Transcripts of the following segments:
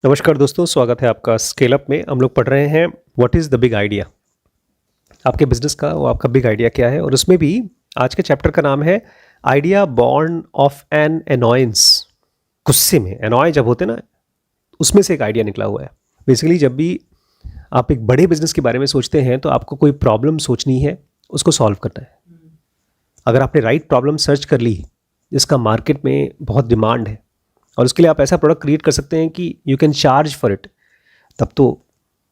नमस्कार दोस्तों, स्वागत है आपका स्केल अप में। हम लोग पढ़ रहे हैं what is the big idea. आपके बिजनेस का वो आपका बिग आइडिया क्या है। और उसमें भी आज के चैप्टर का नाम है आइडिया बॉर्न ऑफ एन एनॉयंस। गुस्से में एनॉय जब होते ना, उसमें से एक आइडिया निकला हुआ है। बेसिकली जब भी आप एक बड़े बिजनेस के बारे में सोचते हैं तो आपको कोई प्रॉब्लम सोचनी है, उसको सॉल्व करना है। अगर आपने राइट प्रॉब्लम सर्च कर ली जिसका मार्केट में बहुत डिमांड है और उसके लिए आप ऐसा प्रोडक्ट क्रिएट कर सकते हैं कि you can charge for it, तब तो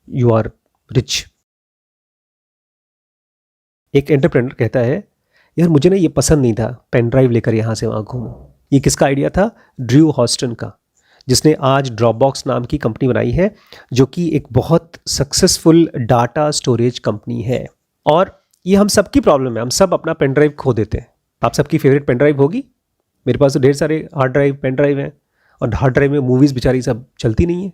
यू आर रिच। एक एंटरप्रेन्योर कहता है, यार मुझे ना ये पसंद नहीं था पेन ड्राइव लेकर यहाँ से वहाँ घूमूं। ये किसका आइडिया था? ड्रू हॉस्टन का, जिसने आज ड्रॉपबॉक्स नाम की कंपनी बनाई है, जो कि एक बहुत सक्सेसफुल डाटा स्टोरेज कंपनी है। और ये हम सबकी प्रॉब्लम है, हम सब अपना पेन ड्राइव खो देते हैं। आप सबकी फेवरेट पेन ड्राइव होगी। मेरे पास तो ढेर सारे हार्ड ड्राइव पेन ड्राइव हैं, और हार्ड ड्राइव में मूवीज़ बेचारी सब चलती नहीं है।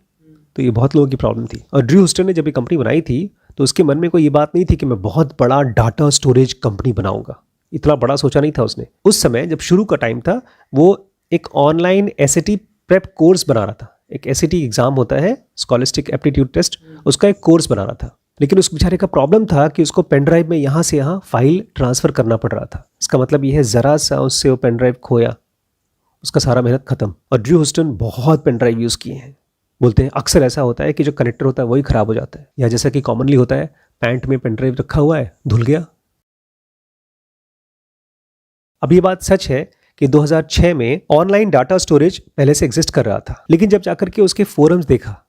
तो ये बहुत लोगों की प्रॉब्लम थी। और ड्रू हॉस्टन ने जब ये कंपनी बनाई थी तो उसके मन में कोई ये बात नहीं थी कि मैं बहुत बड़ा डाटा स्टोरेज कंपनी बनाऊंगा। इतना बड़ा सोचा नहीं था उसने। उस समय जब शुरू का टाइम था, वो एक ऑनलाइन एसएटी प्रेप कोर्स बना रहा था। एक एसएटी एग्जाम होता है, स्कॉलिस्टिक एप्टीट्यूड टेस्ट, उसका एक कोर्स बना रहा था। लेकिन उस बेचारे का प्रॉब्लम था कि उसको पेन ड्राइव में यहाँ से यहाँ फाइल ट्रांसफ़र करना पड़ रहा था। इसका मतलब ये है, ज़रा सा उससे वो पेन ड्राइव खोया, उसका सारा मेहनत खत्म। और ड्रू हॉस्टन बहुत पेन ड्राइव यूज़ किए हैं। बोलते हैं अक्सर ऐसा होता है कि जो कनेक्टर होता है वही ख़राब हो जाता है, या जैसा कि कॉमनली होता है, पैंट में पेन ड्राइव रखा हुआ है, धुल गया। अब ये बात सच है कि 2006 में ऑनलाइन डाटा स्टोरेज पहले से एग्जिस्ट कर रहा था, लेकिन जब जाकर के उसके फोरम्स देखा,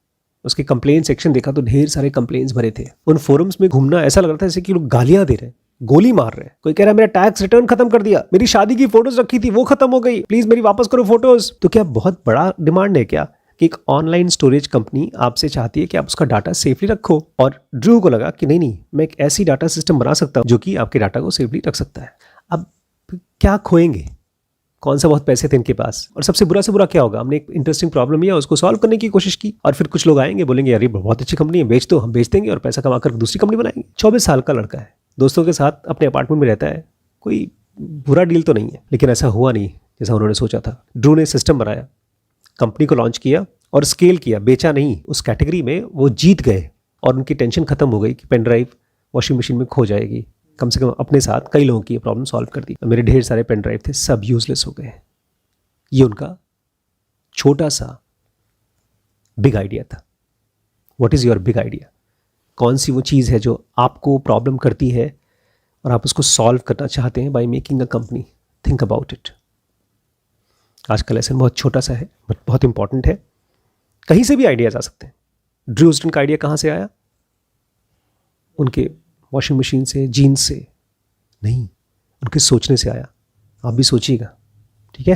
उसके कंप्लेन सेक्शन देखा, तो ढेर सारे कंप्लेन्स भरे थे। उन फोरम्स में घूमना ऐसा लग रहा था जैसे कि लोग गालियां दे रहे हैं, गोली मार रहे हैं। कोई कह रहा है मेरा टैक्स रिटर्न खत्म कर दिया, मेरी शादी की फोटोज रखी थी वो खत्म हो गई, प्लीज मेरी वापस करो फोटोज। तो क्या बहुत बड़ा डिमांड है क्या कि एक ऑनलाइन स्टोरेज कंपनी आपसे चाहती है कि आप उसका डाटा सेफली रखो? और ड्रू को लगा कि नहीं, मैं एक ऐसी डाटा सिस्टम बना सकता हूं जो कि आपके डाटा को सेफली रख सकता है। अब क्या खोएंगे? कौन सा बहुत पैसे थे इनके पास, और सबसे बुरा से बुरा क्या होगा? हमने एक इंटरेस्टिंग प्रॉब्लम लिया, उसको सॉल्व करने की कोशिश की, और फिर कुछ लोग आएंगे, बोलेंगे यार ये बहुत अच्छी कंपनी है, बेच दो, हम बेच देंगे और पैसा कमा कर दूसरी कंपनी बनाएंगे। 24 साल का लड़का है, दोस्तों के साथ अपने अपार्टमेंट में रहता है, कोई बुरा डील तो नहीं है। लेकिन ऐसा हुआ नहीं जैसा उन्होंने सोचा था। ड्रू ने सिस्टम बनाया, कंपनी को लॉन्च किया और स्केल किया, बेचा नहीं। उस कैटेगरी में वो जीत गए और उनकी टेंशन खत्म हो गई कि पेन ड्राइव वॉशिंग मशीन में खो जाएगी। कम से कम अपने साथ कई लोगों की प्रॉब्लम सॉल्व कर दी। मेरे ढेर सारे पेन ड्राइव थे, सब यूजलेस हो गए। ये उनका छोटा सा बिग आइडिया था। What is your big idea? कौन सी वो चीज़ है जो आपको प्रॉब्लम करती है और आप उसको सॉल्व करना चाहते हैं by making a company? Think about it. आज का लेसन बहुत छोटा सा है बट बहुत इंपॉर्टेंट है। कहीं से भी आइडियाज आ सकते हैं। ड्रू हॉस्टन का आइडिया कहाँ से आया? उनके वॉशिंग मशीन से, जीन्स से नहीं, उनके सोचने से आया। आप भी सोचिएगा, ठीक है?